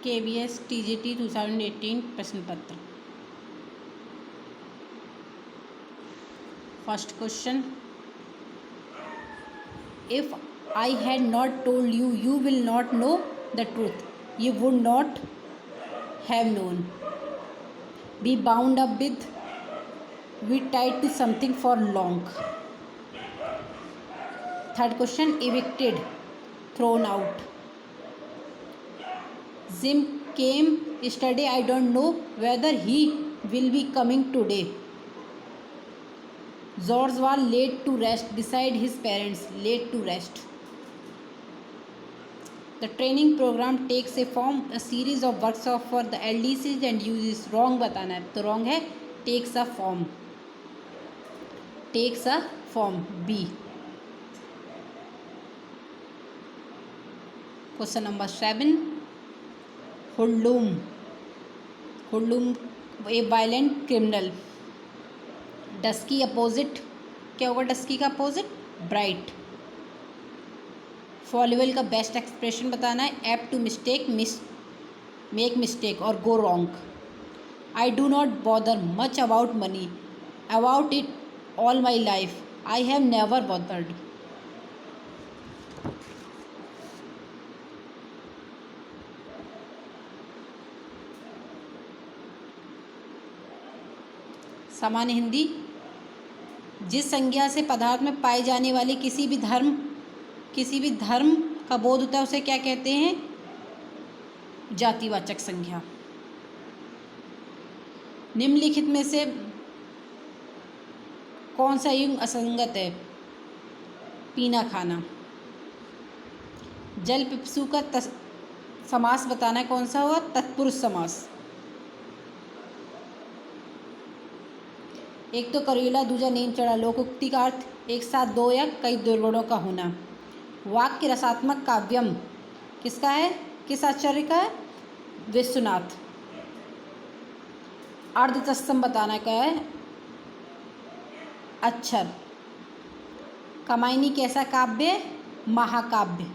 KVS TGT 2018 प्रश्न पत्र। First question, if I had not told you, you will not know the truth, you would not have known, be bound up with, we tied to something for long. Third question, evicted, thrown out, Jim came yesterday, I don't know whether he will be coming today. George was late to rest beside his parents, late to rest. The training program takes a form, a series of workshops for the LDCs and uses. Wrong बताना है, तो wrong है, takes a form, takes a form, B. Question number 7, hoodlum, hoodlum a violent criminal. Dusky opposite क्या होगा? Dusky का opposite bright. फॉलीबल का best expression बताना है, apt to mistake, make mistake or go wrong. I do not bother much about money, about it all my life, I have never bothered. सामान्य हिंदी, जिस संज्ञा से पदार्थ में पाए जाने वाले किसी भी धर्म का बोध होता है उसे क्या कहते हैं? जातिवाचक संज्ञा। निम्नलिखित में से कौन सा युग असंगत है? पीना खाना। जल पिपसू का समास बताना है, कौन सा हुआ? तत्पुरुष समास। एक तो करेला दूजा नीम चढ़ा, लोकोक्ति का अर्थ एक साथ दो या कई दुर्गुणों का होना। वाक्य रसात्मक काव्यम किसका है? किस आचार्य का है? विश्वनाथ। अर्धतत्सम बताना क्या है? अक्षर। कामायनी कैसा काव्य? महाकाव्य।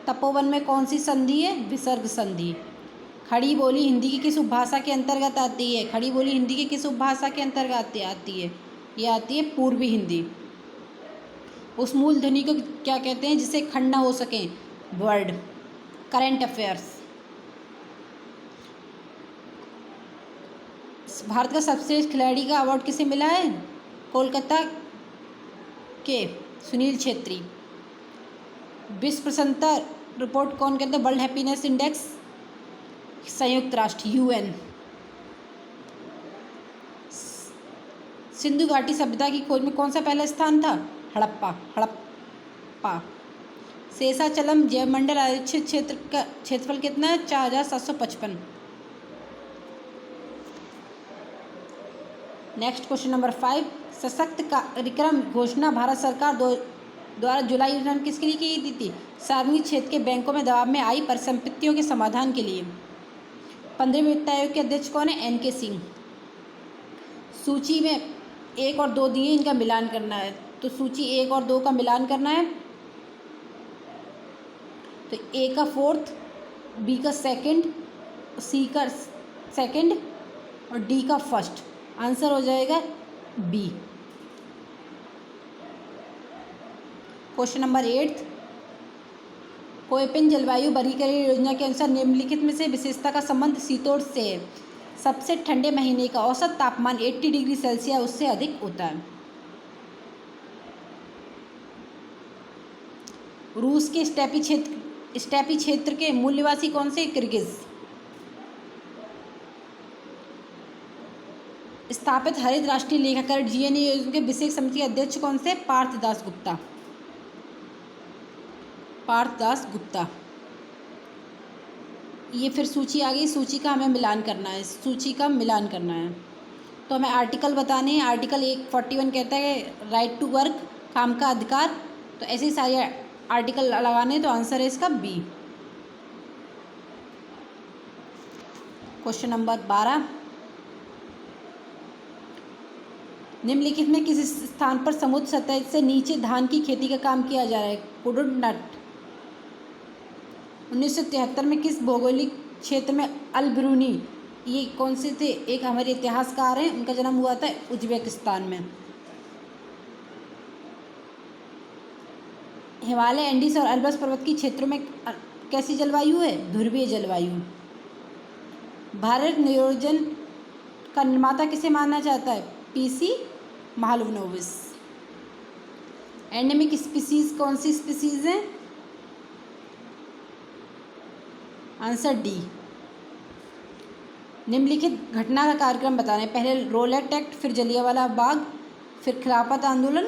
तपोवन में कौन सी संधि है? विसर्ग संधि। खड़ी बोली हिंदी की किस उपभाषा के अंतर्गत आती है? खड़ी बोली हिंदी की किस उपभाषा के अंतर्गत आती है? ये आती है पूर्वी हिंदी। उस मूल ध्वनि को क्या कहते हैं जिसे खंड न हो सके? वर्ड। Current affairs. भारत का सबसे खिलाड़ी का अवार्ड किसे मिला है? कोलकाता के सुनील छेत्री। विश्व प्रसन्नता रिपोर्ट कौन कहते हैं? वर्ल्ड हैप्पीनेस इंडेक्स, संयुक्त राष्ट्र, UN। सिंधु घाटी सभ्यता की खोज में कौन सा पहला स्थान था? हड़प्पा। शेषाचलम जैवमंडल आरक्षित क्षेत्र का क्षेत्रफल कितना है? 4755। नेक्स्ट क्वेश्चन नंबर 5, सशक्त कार्यक्रम घोषणा भारत सरकार द्वारा जुलाई योजना किसके लिए की गई थी? सार्वजनिक क्षेत्र के बैंकों में दबाव में आई परिसंपत्तियों के समाधान के लिए। 15वें वित्त आयोग के अध्यक्ष कौन है? NK सिंह। सूची में 1 और 2 दिए, इनका मिलान करना है, तो सूची 1 और 2 का मिलान करना है, तो A का 4th, B का 2nd, C का 2nd और D का 1st। आंसर हो जाएगा B। क्वेश्चन नंबर 8, कोयपिन जलवायु वर्गीकरण योजना के अनुसार निम्नलिखित में से विशेषता का संबंध शीतोष्ण से है। सबसे ठंडे महीने का औसत तापमान 80 डिग्री सेल्सियस उससे अधिक होता है। रूस के स्टेपी क्षेत्र के मूल निवासी कौन से? किर्गिज। स्थापित हरित राष्ट्रीय लेखाकरण GNA योजना के विशेष समिति के अध्यक्ष कौन से? पार्थ दास गुप्ता। ये फिर सूची आ गई, सूची का हमें मिलान करना है, तो हमें आर्टिकल बताने हैं। आर्टिकल 141 कहता है राइट टू वर्क, काम का अधिकार, तो ऐसे ही सारे आर्टिकल लगाने, तो आंसर है इसका B। क्वेश्चन नंबर 12, निम्नलिखित में किस स्थान पर समुद्र सतह से नीचे धान की खेती का काम किया जा रहा है? कुडुनट। 1973 में किस भौगोलिक क्षेत्र में अल ब्रूनी, ये कौन से थे? एक हमारे इतिहासकार हैं, उनका जन्म हुआ था उज्बेकिस्तान में। हिमालय, एंडीज और अल्बर्स पर्वत की क्षेत्रों में कैसी जलवायु है? ध्रुवीय जलवायु। भारत नियोजन का निर्माता किसे माना जाता है? पीसी महालनोबिस। एंडेमिक स्पीसीज कौन सी स्पीसीज है? Answer D. निम्नलिखित घटना का कार्यक्रम बताना है। पहले रोलेट एक्ट, फिर जलियांवाला बाग, फिर खिलाफत आंदोलन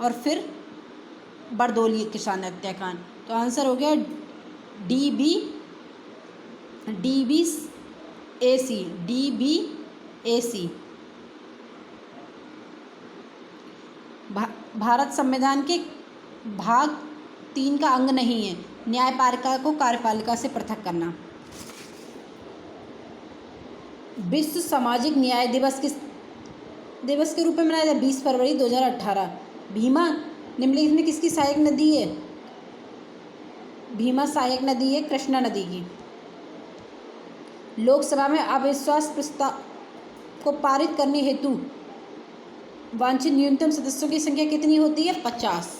और फिर बरदौली किसान हत्याकांड। तो आंसर हो गया डी बी ए सी। भारत संविधान के भाग 3 का अंग नहीं है। न्यायपालिका को कार्यपालिका से पृथक करना। विश्व सामाजिक न्याय दिवस किस दिवस के रूप में मनाया जाता है? 20 फरवरी 2018। भीमा निम्नलिखित में किसकी सहायक नदी है? भीमा सहायक नदी है कृष्णा नदी की। लोकसभा में अविश्वास प्रस्ताव को पारित करने हेतु वांछित न्यूनतम सदस्यों की संख्या कितनी होती है? 50।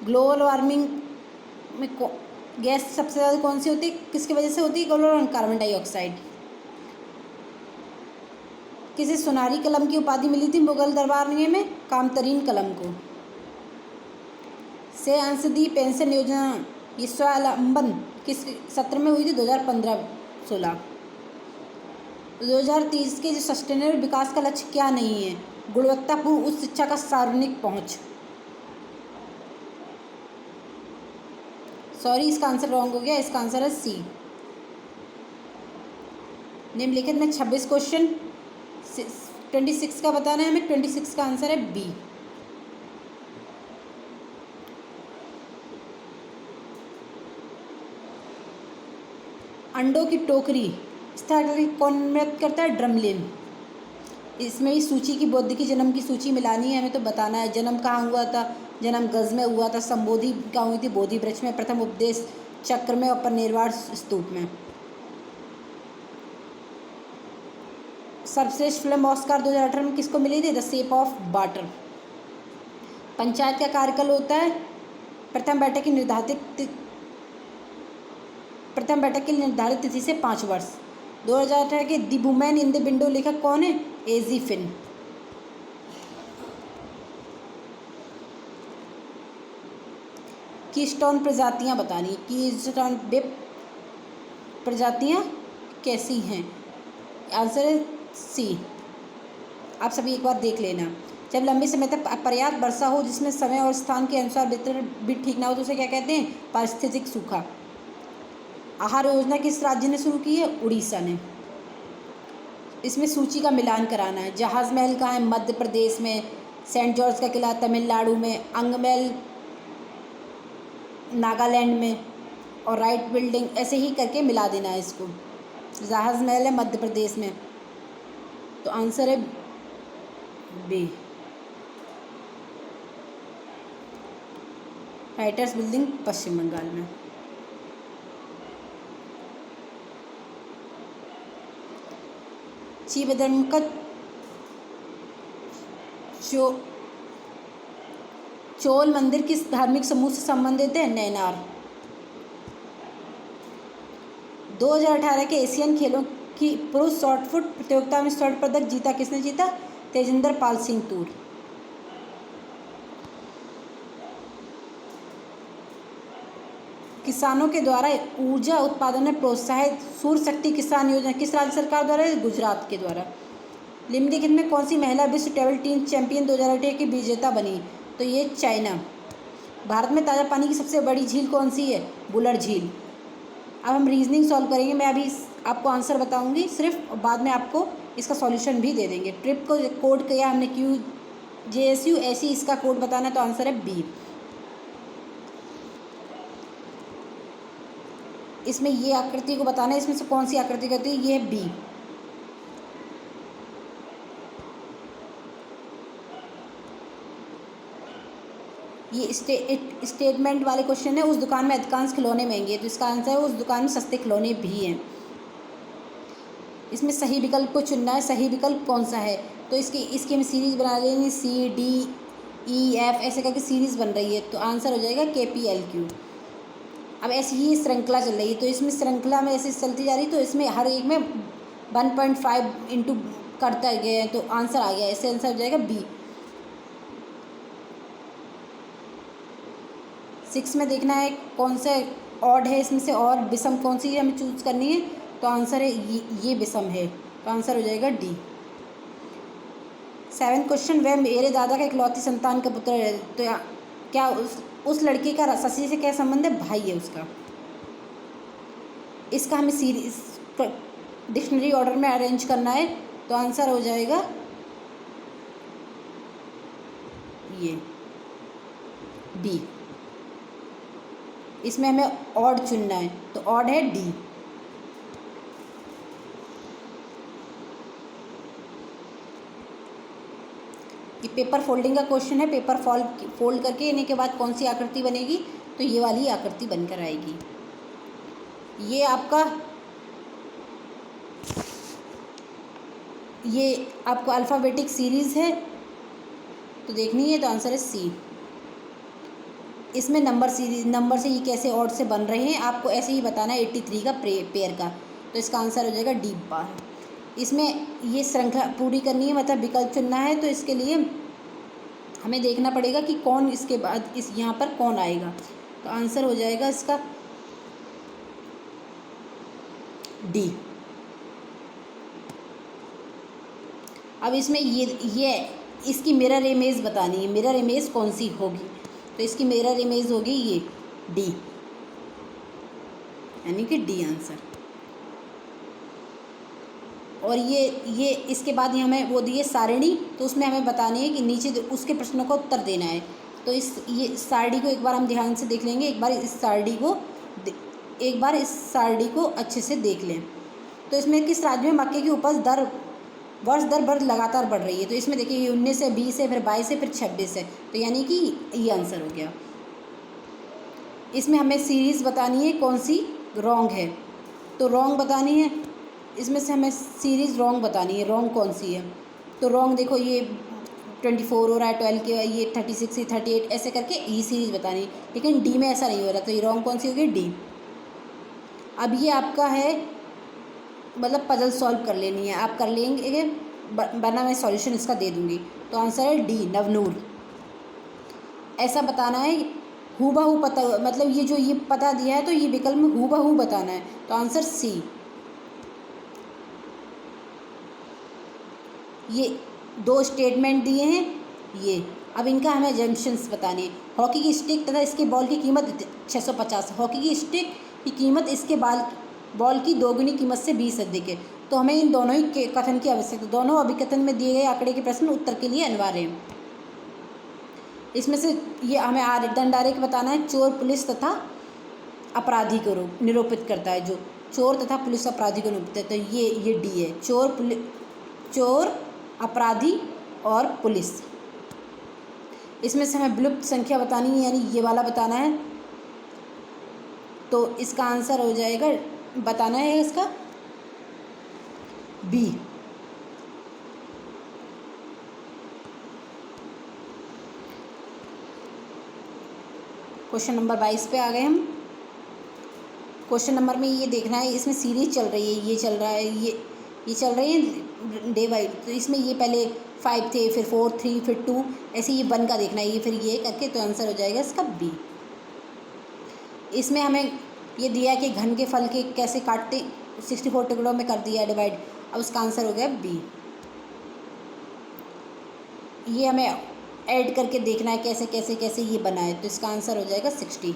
ग्लोबल वार्मिंग में गैस सबसे ज़्यादा कौन सी होती है? किसकी वजह से होती है? Global warming, carbon dioxide. किसे सुनहरी कलम की उपाधि मिली थी मुगल दरबार में? कामतरीन कलम को। से अंशदी पेंशन योजना ये स्वावलंबन किस सत्र में हुई थी? 2015-16। 2030 के जो सस्टेनेबल विकास का लक्ष्य क्या नहीं है? गुणवत्तापूर्ण उच्च शिक्षा का सार्वजनिक पहुंच। सॉरी, इसका आंसर रॉन्ग हो गया। इसका आंसर है सी। निम्नलिखित में 26 क्वेश्चन 26 का बताना है हमें। 26 का आंसर है बी। अंडों की टोकरी स्थापित कौन मृत करता है? ड्रमलिन। इसमें भी सूची की बुद्ध की जन्म की सूची मिलानी है हमें, तो बताना है जन्म कहाँ हुआ था। जन्म गज में हुआ था। संबोधि कहाँ हुई थी? बोधि वृक्ष में। प्रथम उपदेश चक्र में और परिनिर्वाण स्तूप में। सर्वश्रेष्ठ फिल्म ऑस्कार 2018 में किसको मिली थी? The shape of water. Panchayat का कार्यकाल होता है प्रथम बैठक की निर्धारित तिथि से 5 वर्ष। 2018 के the women in the window लेखक कौन है? एजी फिन। कीस्टोन प्रजातियां बतानी। कीस्टोन बेप प्रजातियां कैसी हैं? आंसर है सी। आप सभी एक बार देख लेना। जब लंबे समय तक पर्याप्त वर्षा हो जिसमें समय और स्थान के अनुसार वितरण भी ठीक ना हो तो उसे क्या कहते हैं? पारिस्थितिक सूखा। आहार योजना किस राज्य ने शुरू की है? उड़ीसा ने। इसमें सूची का मिलान कराना है। जहाज महल कहाँ है? मध्य प्रदेश में। सेंट जॉर्ज का किला तमिलनाडु में। अंगमहल नागालैंड में। और राइट बिल्डिंग ऐसे ही करके मिला देना है इसको। जहाज महल है मध्य प्रदेश में, तो आंसर है बी। राइटर्स बिल्डिंग पश्चिम बंगाल में। चीबदम का चोल मंदिर किस धार्मिक समूह से संबंधित है? नैनार। 2018 के एशियन खेलों की पुरुष शॉटपुट प्रतियोगिता में स्वर्ण पदक जीता किसने जीता? तेजिंदर पाल सिंह तूर। किसानों के द्वारा ऊर्जा उत्पादन में प्रोत्साहित सूर्य शक्ति किसान योजना किस राज्य सरकार द्वारा? गुजरात के द्वारा। निम्नलिखित में कौन सी महिला विश्व टेबल टेनिस चैंपियन 2018 की विजेता बनी? तो ये चाइना। भारत में ताज़ा पानी की सबसे बड़ी झील कौन सी है? बुलर झील। अब हम रीजनिंग सॉल्व करेंगे। मैं अभी आपको आंसर बताऊंगी सिर्फ, और बाद में आपको इसका सॉल्यूशन भी दे देंगे। ट्रिप को कोड किया हमने QJSU, ऐसी इसका कोड बताना, तो आंसर है बी। इसमें ये आकृति को बताना है, इसमें से कौन सी आकृति करती है? ये है बी। ये स्टेटमेंट वाले क्वेश्चन है, उस दुकान में अधिकांश खिलौने महंगे हैं, तो इसका आंसर है उस दुकान में सस्ते खिलौने भी हैं। इसमें सही विकल्प को चुनना है, सही विकल्प कौन सा है। तो इसकी हमें सीरीज़ बना लेंगे, CDEF ऐसे करके सीरीज़ बन रही है, तो आंसर हो जाएगा KPLQ। अब ऐसी ही श्रृंखला चल रही है, तो इसमें श्रृंखला में ऐसे चलती जा रही, तो इसमें हर एक में 1.5 इंटू करता गया है, तो आंसर आ गया, ऐसे आंसर हो जाएगा B। 6 में देखना है कौन सा ऑड है इसमें से, और विषम कौन सी हमें चूज करनी है, तो आंसर है ये विषम है, तो आंसर हो जाएगा D। 7 क्वेश्चन, वह मेरे दादा का इकलौती संतान का पुत्र है, तो क्या उस लड़के का शशि से क्या संबंध है, भाई है उसका। इसका हमें सीरीज डिक्शनरी ऑर्डर में अरेंज करना है, तो आंसर हो जाएगा ये B। इसमें हमें ऑड चुनना है, तो ऑड है D। ये पेपर फोल्डिंग का क्वेश्चन है, पेपर फोल्ड करके इन्हीं के बाद कौन सी आकृति बनेगी, तो ये वाली आकृति बनकर आएगी। ये आपका अल्फ़ाबेटिक सीरीज़ है, तो देखनी है, तो आंसर है C। इसमें नंबर से ये कैसे ऑड से बन रहे हैं आपको ऐसे ही बताना है, 83 का पेयर का, तो इसका आंसर हो जाएगा D बार। इसमें ये श्रृंखला पूरी करनी है, मतलब विकल्प चुनना है, तो इसके लिए हमें देखना पड़ेगा कि कौन इसके बाद यहाँ पर कौन आएगा, तो आंसर हो जाएगा इसका D। अब इसमें ये इसकी मिरर इमेज बतानी है, मिरर इमेज कौन सी होगी, तो इसकी मिरर इमेज होगी ये D, यानी कि D आंसर। और ये इसके बाद हमें वो दिए सारणी, तो उसमें हमें बतानी है कि नीचे उसके प्रश्नों का उत्तर देना है। तो ये सारणी को एक बार हम ध्यान से देख लेंगे, एक बार इस सारणी को अच्छे से देख लें। तो इसमें किस राज्य में मक्के की उपज वर्ष दर वर्ष लगातार बढ़ रही है, तो इसमें देखिए 19 से 20 है, फिर 22 है, फिर 26 है, तो यानी कि ये आंसर हो गया। इसमें हमें सीरीज़ बतानी है कौन सी रॉन्ग है, तो रॉन्ग बतानी है, इसमें से हमें सीरीज़ रॉन्ग बतानी है, रॉन्ग कौन सी है। तो रॉन्ग देखो ये 24 हो रहा है, 12 के ये 36 है, 38 ऐसे करके ये सीरीज़ बतानी है, लेकिन D में ऐसा नहीं हो रहा, तो ये रॉन्ग कौन सी होगी, D। अब ये आपका है, मतलब पजल सॉल्व कर लेनी है, आप कर लेंगे, वरना मैं सॉल्यूशन इसका दे दूँगी, तो आंसर है D नवनूर। ऐसा बताना है हूबहू पता, मतलब ये पता दिया है, तो ये विकल्प में हूबहू बताना है, तो आंसर C। ये 2 स्टेटमेंट दिए हैं ये, अब इनका हमें जंक्शंस बताने हैं। हॉकी की स्टिक तथा इसके बॉल की कीमत 650, हॉकी की स्टिक की कीमत इसके बॉल की दोगुनी कीमत से 20 अधिक है, तो हमें इन दोनों ही कथन की आवश्यकता, दोनों अभिकथन में दिए गए आंकड़े के प्रश्न उत्तर के लिए अनिवार्य हैं। इसमें से ये हमें दंड आरेख बताना है, चोर पुलिस तथा अपराधी को निरूपित करता है, जो चोर तथा पुलिस अपराधी को निरूपित है, तो ये D है, चोर अपराधी और पुलिस। इसमें से हमें विलुप्त संख्या बतानी है, यानी ये वाला बताना है, तो इसका आंसर हो जाएगा, बताना है इसका B। क्वेश्चन नंबर 22 पे आ गए हम। क्वेश्चन नंबर में ये देखना है, इसमें सीरीज चल रही है, ये चल रहा है, ये चल रही है डे वाइज, तो इसमें ये पहले 5 थे, फिर 4, 3, फिर 2, ऐसे ये 1 का देखना है, ये फिर ये करके, तो आंसर हो जाएगा इसका B। इसमें हमें ये दिया कि घन के फल के कैसे काटते, 64 टुकड़ों में कर दिया डिवाइड, अब उसका आंसर हो गया B। ये हमें ऐड करके देखना है कैसे ये बना है, तो इसका आंसर हो जाएगा 60।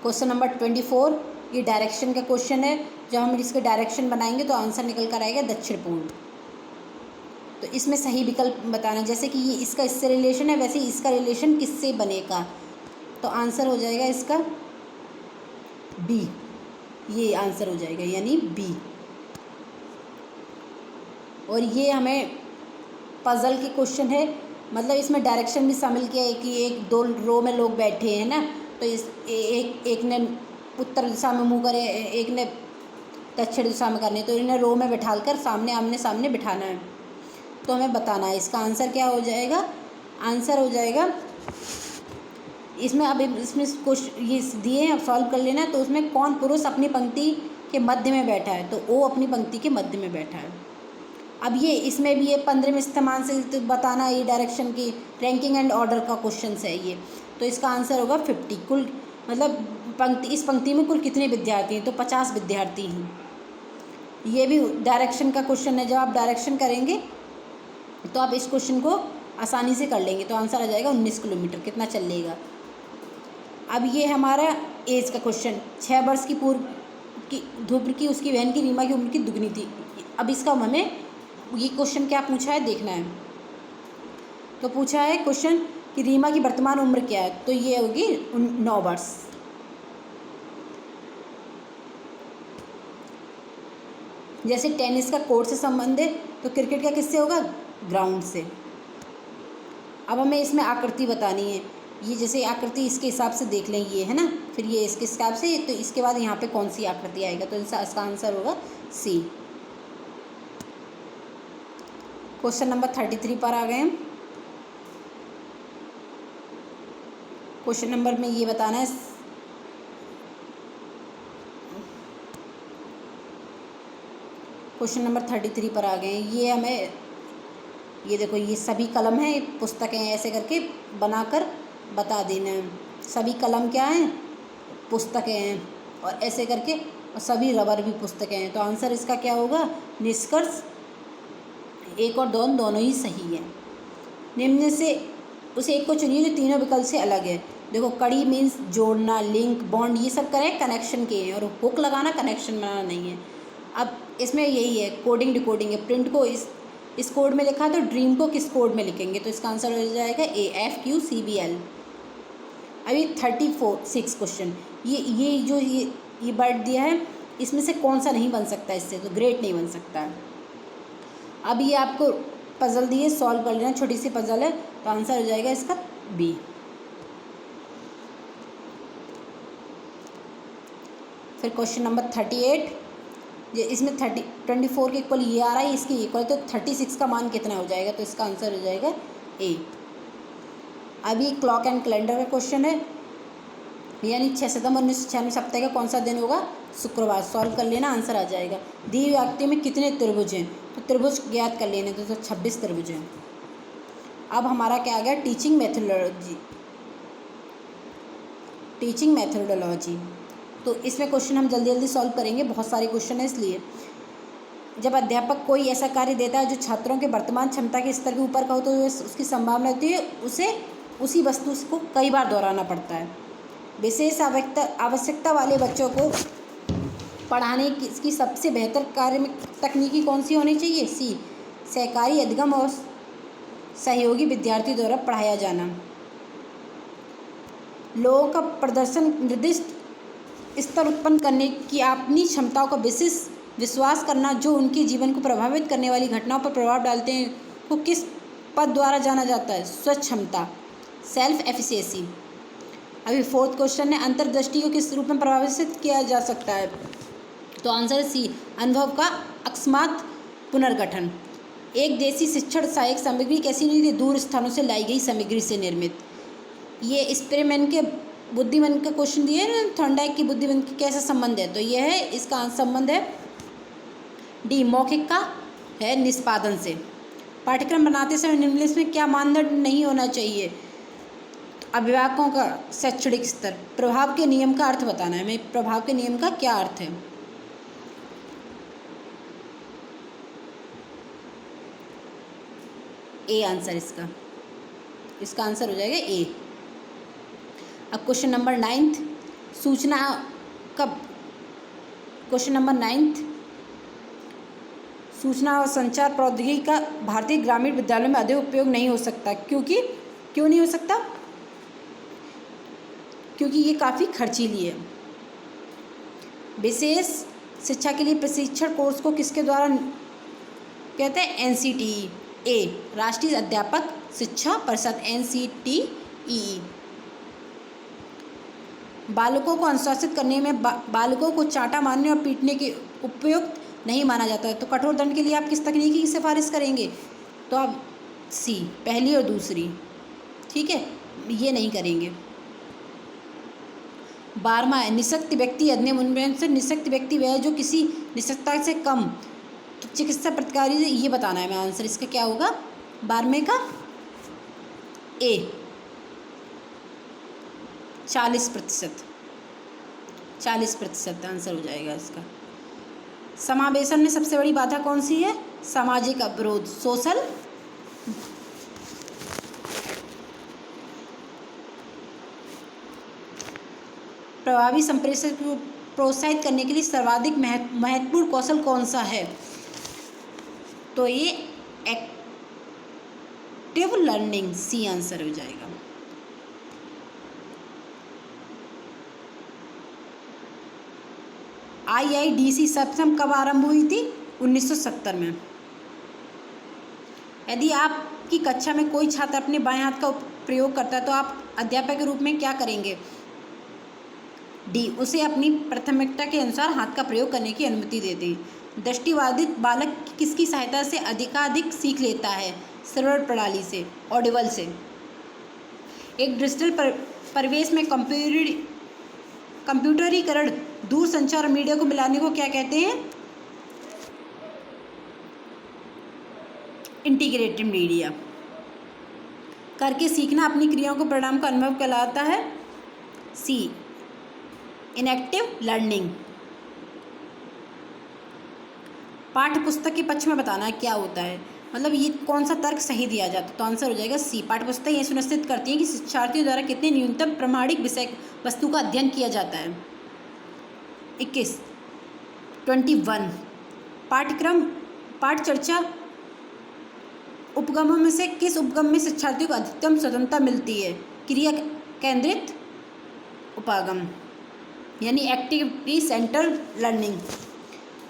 क्वेश्चन नंबर 24, ये डायरेक्शन का क्वेश्चन है, जब हम इसके डायरेक्शन बनाएंगे तो आंसर निकल कर आएगा दक्षिण पूर्व। तो इसमें सही विकल्प बताना, जैसे कि ये इसका इससे रिलेशन है, वैसे ही इसका रिलेशन किससे बनेगा, तो आंसर हो जाएगा इसका B, ये आंसर हो जाएगा, यानी B। और ये हमें पजल के क्वेश्चन है, मतलब इसमें डायरेक्शन भी शामिल किया है कि एक दो रो में लोग बैठे हैं ना, तो इस एक ने उत्तर दिशा में मुँह करे, एक ने दक्षिण दिशा में करनी, तो इन्हें रो में बैठाकर सामने आमने सामने बिठाना है। तो हमें बताना है इसका आंसर क्या हो जाएगा। आंसर हो जाएगा इसमें, अब इसमें कुछ ये दिए हैं, अब सॉल्व कर लेना। तो उसमें कौन पुरुष अपनी पंक्ति के मध्य में बैठा है, तो ओ अपनी पंक्ति के मध्य में बैठा है। अब ये इसमें भी ये 15वें इस्तेमाल से बताना, ये डायरेक्शन की रैंकिंग एंड ऑर्डर का क्वेश्चन है ये। तो इसका आंसर होगा 50। कुल मतलब इस पंक्ति में कुल कितने विद्यार्थी हैं, तो 50 विद्यार्थी हैं। ये भी डायरेक्शन का क्वेश्चन है। जब आप डायरेक्शन करेंगे तो आप इस क्वेश्चन को आसानी से कर लेंगे। तो आंसर आ जाएगा 19 किलोमीटर, कितना चल लेगा। अब ये हमारा एज का क्वेश्चन, 6 वर्ष की पूर्व की ध्रुव की उसकी बहन की रीमा की उम्र की दुगनी थी। अब इसका हमें ये क्वेश्चन क्या पूछा है देखना है। तो पूछा है क्वेश्चन कि रीमा की वर्तमान उम्र क्या है, तो ये होगी 9 वर्ष। जैसे टेनिस का कोर्ट से संबंध है, तो क्रिकेट का किससे होगा, ग्राउंड से। अब हमें इसमें आकृति बतानी है। ये जैसे आकृति इसके हिसाब से देख लें, ये है ना, फिर ये इसके हिसाब से, तो इसके बाद यहाँ पे कौन सी आकृति आएगा, तो इसका आंसर होगा सी। क्वेश्चन नंबर 33 पर आ गए हम। क्वेश्चन नंबर में ये बताना है, क्वेश्चन नंबर 33 पर आ गए हैं। ये हमें, ये देखो ये सभी कलम हैं, पुस्तकें ऐसे करके बनाकर बता देना है। सभी कलम क्या हैं, पुस्तकें हैं, और ऐसे करके, और सभी रबर भी पुस्तकें हैं। तो आंसर इसका क्या होगा, निष्कर्ष 1 और 2 दोनों ही सही है। निम्न से उस एक को चुनिए जो तीनों विकल्प से अलग है। देखो कड़ी मीन्स जोड़ना, लिंक, बॉन्ड, ये सब करें कनेक्शन के हैं, और हुक लगाना कनेक्शन बनाना नहीं है। अब इसमें यही है, कोडिंग डिकोडिंग है। प्रिंट को इस कोड में लिखा है, तो ड्रीम को किस कोड में लिखेंगे, तो इसका आंसर हो जाएगा AFQCBL। अभी 36 क्वेश्चन, ये जो ये वर्ड दिया है, इसमें से कौन सा नहीं बन सकता, इससे तो ग्रेट नहीं बन सकता है। अब ये आपको पजल दिए, सॉल्व कर लेना, छोटी सी पजल है, तो आंसर हो जाएगा इसका बी। फिर क्वेश्चन नंबर 38, ये इसमें 24 के इक्वल ये आ रहा है, इसके इक्वल, तो 36 का मान कितना हो जाएगा, तो इसका आंसर हो जाएगा ए। अभी क्लॉक एंड कैलेंडर का क्वेश्चन है, यानी 6 सितंबर 1996 सप्ताह का कौन सा दिन होगा, शुक्रवार। सॉल्व कर लेना, आंसर आ जाएगा। दी हुई आकृति में कितने त्रिभुज हैं, तो त्रिभुज ज्ञात कर लेने, तो 26 त्रिभुज हैं। अब हमारा क्या आ गया, टीचिंग मेथोडोलॉजी। तो इसमें क्वेश्चन हम जल्दी जल्दी सॉल्व करेंगे, बहुत सारे क्वेश्चन है इसलिए। जब अध्यापक कोई ऐसा कार्य देता है जो छात्रों के वर्तमान क्षमता के स्तर के ऊपर का हो, तो उसकी संभावना होती है उसे उसी वस्तु को कई बार दोहराना पड़ता है। विशेष आवश्यकता वाले बच्चों को पढ़ाने की सबसे बेहतर कार्य में तकनीकी कौन सी होनी चाहिए, सी, सहकारी, अधिगम और सहयोगी विद्यार्थी द्वारा पढ़ाया जाना। लोगों का प्रदर्शन निर्दिष्ट स्तर उत्पन्न करने की अपनी क्षमताओं का विशेष विश्वास करना, जो उनके जीवन को प्रभावित करने वाली घटनाओं पर प्रभाव डालते हैं, को किस पद द्वारा जाना जाता है, स्वच्छ क्षमता, सेल्फ एफिशिएंसी। अभी 4th क्वेश्चन है, अंतर्दृष्टि को किस रूप में प्रभावित किया जा सकता है, तो आंसर सी, अनुभव का अकस्मात पुनर्गठन। एक देशी शिक्षण सहायक सामग्री कैसी नहीं थी, दूर स्थानों से लाई गई सामग्री से निर्मित। ये स्पेरमैन के बुद्धिमान का क्वेश्चन दिए ना, थॉर्नडाइक की बुद्धिमान की कैसा संबंध है, तो यह है, इसका संबंध है डी, मौखिक का है निष्पादन से। पाठ्यक्रम बनाते समय निम्नलिखित में क्या मानदंड नहीं होना चाहिए, तो अभिभावकों का शैक्षणिक स्तर। प्रभाव के नियम का अर्थ बताना है हमें, प्रभाव के नियम का क्या अर्थ है। ए आंसर इसका आंसर हो जाएगा ए। अब क्वेश्चन नंबर 9, सूचना का क्वेश्चन नंबर 9, सूचना और संचार प्रौद्योगिकी का भारतीय ग्रामीण विद्यालयों में अधिक उपयोग नहीं हो सकता, क्यों नहीं हो सकता, क्योंकि ये काफ़ी खर्चीली है। विशेष शिक्षा के लिए प्रशिक्षण कोर्स को किसके द्वारा कहते हैं, NCTE। ए, राष्ट्रीय अध्यापक शिक्षा परिषद NCTEE। बालकों को अनुशासित करने में बालकों को चांटा मारने और पीटने के उपयुक्त नहीं माना जाता है। तो कठोर दंड के लिए आप किस तकनीकी की सिफारिश करेंगे? तो आप सी, पहली और दूसरी, ठीक है, ये नहीं करेंगे। 12वां है निःशक्त व्यक्ति अधिनियम। उनमें से निःशक्त व्यक्ति वह है जो किसी निःशक्तता से कम तो चिकित्सा प्रतिकारी, ये बताना है मैं आंसर इसका क्या होगा 12वें का ए 40%। 40% आंसर हो जाएगा इसका। समावेशन में सबसे बड़ी बाधा कौन सी है? सामाजिक अवरोध, सोशल प्रभावी संप्रेषण को प्रोत्साहित करने के लिए सर्वाधिक महत्वपूर्ण कौशल कौन सा है? तो ये एक्टिव लर्निंग, सी आंसर हो जाएगा। IIDC सर्वप्रथम कब आरंभ हुई थी? 1970 में। यदि आपकी कक्षा में कोई छात्र अपने बाएं हाथ का प्रयोग करता है तो आप अध्यापक के रूप में क्या करेंगे? डी, उसे अपनी प्राथमिकता के अनुसार हाथ का प्रयोग करने की अनुमति दे दें। दृष्टिबाधित बालक किसकी सहायता से अधिकाधिक सीख लेता है? श्रवण प्रणाली से, ऑडिबल से। एक डिजिटल परिवेश में कंप्यूटरीकरण दूर संचार और मीडिया को मिलाने को क्या कहते हैं? Integrated media. करके सीखना अपनी क्रियाओं को परिणाम का अनुभव कहलाता है। सी, इनएक्टिव लर्निंग। पाठ्य पुस्तक के पक्ष में बताना है क्या होता है, मतलब ये कौन सा तर्क सही दिया जाता है? तो आंसर हो जाएगा सी, पाठ्य पुस्तक ये सुनिश्चित करती है कि शिक्षार्थियों द्वारा कितने न्यूनतम प्रमाणिक विषय वस्तु का अध्ययन किया जाता है। 21 पाठ चर्चा उपगमों में से किस उपगम में शिक्षार्थियों को अधिकतम स्वतंत्रता मिलती है? क्रिया केंद्रित उपागम, यानी एक्टिविटी सेंटर लर्निंग।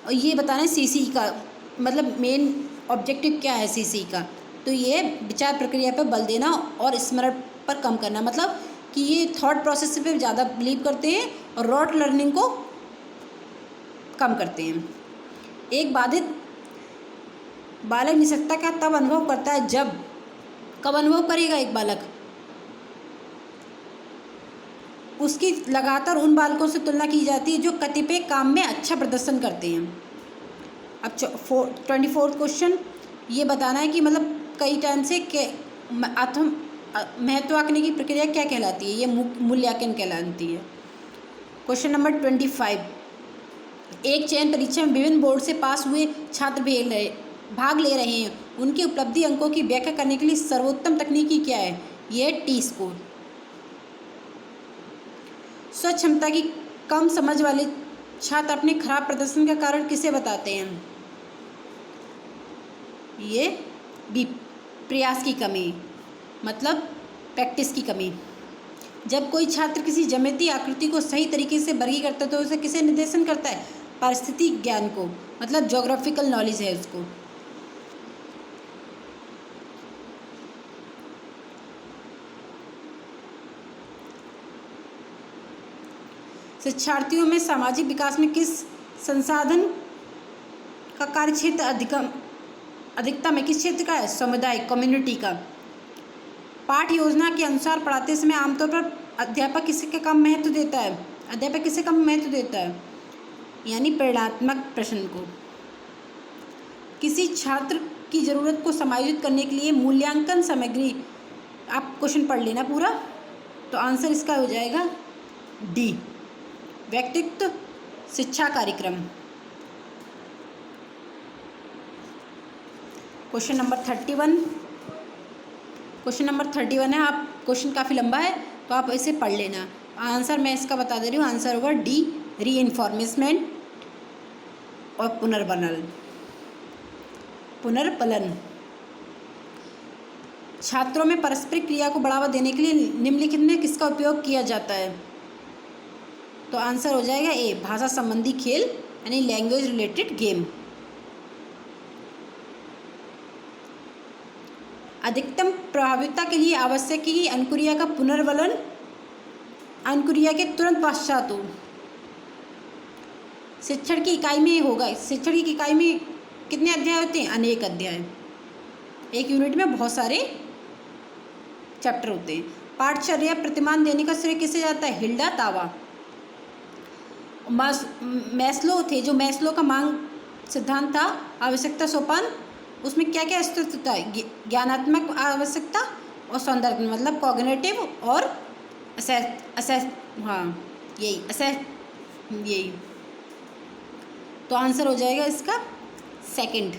और ये बताना है CC का मतलब मेन ऑब्जेक्टिव क्या है CC का? तो ये विचार प्रक्रिया पर बल देना और स्मरण पर कम करना, मतलब कि ये थॉट प्रोसेस पे ज़्यादा बिलीव करते हैं और रॉट लर्निंग को कम करते हैं। एक बाधित बालक निःशक्तता का तब अनुभव करता है जब, कब अनुभव करेगा एक बालक? उसकी लगातार उन बालकों से तुलना की जाती है जो कतिपय काम में अच्छा प्रदर्शन करते हैं। अब 24 क्वेश्चन ये बताना है कि मतलब कई टाइम से महत्वांकन की प्रक्रिया क्या कहलाती है? ये मूल्यांकन कहलाती है। क्वेश्चन नंबर 25, एक चयन परीक्षा में विभिन्न बोर्ड से पास हुए छात्र भाग ले रहे हैं, उनकी उपलब्धि अंकों की व्याख्या करने के लिए सर्वोत्तम तकनीकी क्या है? ये T-स्कोर। स्वच्छ क्षमता की कम समझ वाले छात्र अपने खराब प्रदर्शन का कारण किसे बताते हैं? ये भी प्रयास की कमी, मतलब प्रैक्टिस की कमी। जब कोई छात्र किसी ज्यामितीय आकृति को सही तरीके से वर्गीकृत करता है तो उसे किसे निर्देशन करता है? परिस्थिति ज्ञान को, मतलब ज्योग्राफिकल नॉलेज है उसको। शिक्षार्थियों में सामाजिक विकास में किस संसाधन का कार्यक्षेत्र अधिकतम है? किस क्षेत्र का है? समुदाय, कम्युनिटी का। पाठ योजना के अनुसार पढ़ाते समय आमतौर पर अध्यापक किसके कम महत्व देता है? अध्यापक किसे कम महत्व देता है? यानी परिणात्मक प्रश्न को। किसी छात्र की ज़रूरत को समायोजित करने के लिए मूल्यांकन सामग्री, आप क्वेश्चन पढ़ लेना पूरा, तो आंसर इसका हो जाएगा डी, व्यक्तित्व शिक्षा कार्यक्रम। क्वेश्चन नंबर 31 है। आप क्वेश्चन काफ़ी लंबा है तो आप इसे पढ़ लेना। आंसर मैं इसका बता दे रही हूँ, आंसर होगा डी, रीइंफॉर्मेंट और पुनर्पलन। छात्रों में पारस्परिक क्रिया को बढ़ावा देने के लिए निम्नलिखित में किसका उपयोग किया जाता है? तो आंसर हो जाएगा ए, भाषा संबंधी खेल, यानी लैंग्वेज रिलेटेड गेम। अधिकतम प्रभाविता के लिए आवश्यक है कि अनुक्रिया का पुनर्वलन अनुक्रिया के तुरंत पश्चात हो। शिक्षण की इकाई में होगा। शिक्षण की इकाई में कितने अध्याय होते हैं? अनेक अध्याय। एक यूनिट में बहुत सारे चैप्टर होते हैं। पाठचर्या प्रतिमान देने का श्रेय किसे जाता है? हिल्डा तावा। मैस्लो थे, जो मैस्लो का मांग सिद्धांत था, आवश्यकता सोपान, उसमें क्या क्या स्थित होता है? ज्ञानात्मक आवश्यकता और सौंदर्य, मतलब कॉग्निटिव और यही तो आंसर हो जाएगा इसका सेकंड।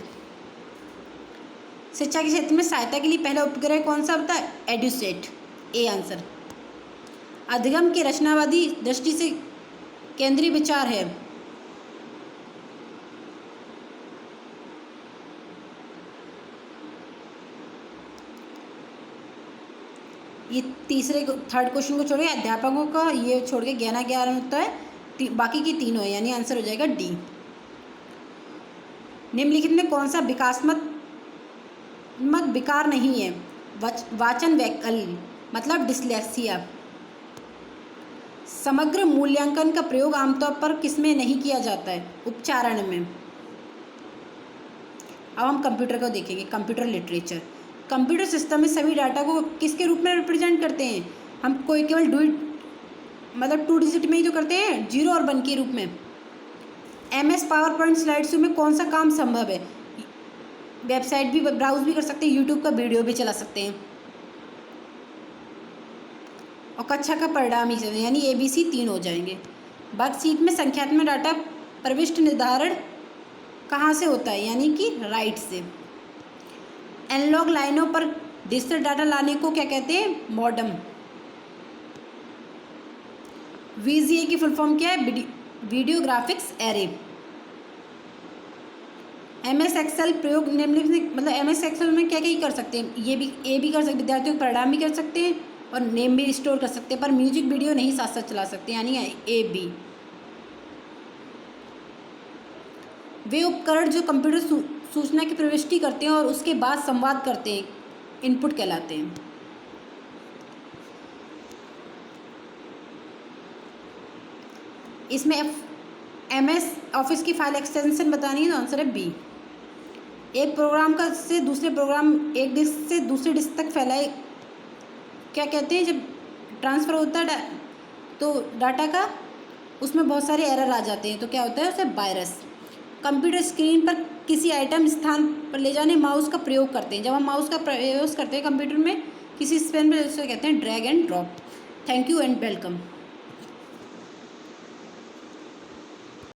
शिक्षा के क्षेत्र में सहायता के लिए पहला उपग्रह कौन सा होता है? EDUSAT, A answer. अधिगम के रचनावादी दृष्टि से केंद्रीय विचार है? ये थर्ड क्वेश्चन को छोड़ के अध्यापकों का ये छोड़ के ज्ञान होता है, बाकी की तीनों है, यानी आंसर हो जाएगा डी। निम्नलिखित में कौन सा विकासात्मक विकार नहीं है? वाचन वैकल्य, मतलब डिस्लेक्सिया। समग्र मूल्यांकन का प्रयोग आमतौर पर किसमें नहीं किया जाता है? उच्चारण में। अब हम कंप्यूटर को देखेंगे, कंप्यूटर लिटरेचर। कंप्यूटर सिस्टम में सभी डाटा को किसके रूप में रिप्रेजेंट करते हैं? हम कोई केवल मतलब 2 डिजिट में ही तो करते हैं, 0 और 1 के रूप में। MS power point slide show में कौन सा काम संभव है? वेबसाइट भी ब्राउज भी कर सकते हैं, यूट्यूब का वीडियो भी चला सकते हैं, और कक्षा का परिणाम ही, यानी ABC 3 हो जाएंगे। वर्कशीट में संख्यात्मक डाटा प्रविष्टि निर्धारण कहाँ से होता है? यानी कि राइट से। एनालॉग लाइनों पर डिजिटल डाटा लाने को क्या कहते हैं? मॉडम। VGA की फुल फॉर्म क्या है? Video graphics array. MS excel प्रयोग निम्नलिखित, मतलब MS एक्सेल में क्या क्या कर सकते हैं? ये भी कर सकते, विद्यार्थियों को परिणाम भी कर सकते हैं और नेम भी स्टोर कर सकते हैं, पर म्यूजिक वीडियो नहीं साथ साथ चला सकते, यानी AB। वे उपकरण जो कंप्यूटर सूचना की प्रविष्टि करते हैं और उसके बाद संवाद करते हैं, इनपुट कहलाते हैं। इसमें MS ऑफिस की फाइल एक्सटेंशन बतानी है, तो आंसर है B। एक प्रोग्राम का से दूसरे प्रोग्राम, एक डिस्क से दूसरे डिस्क तक फैलाए क्या कहते हैं? जब ट्रांसफ़र होता है तो डाटा का, उसमें बहुत सारे एरर आ जाते हैं, तो क्या होता है? उसे वायरस। कंप्यूटर स्क्रीन पर किसी आइटम स्थान पर ले जाने माउस का प्रयोग करते हैं। जब हम माउस का प्रयोग करते हैं कंप्यूटर में किसी स्पेन पर, उसे कहते हैं drag and drop. Thank you and welcome.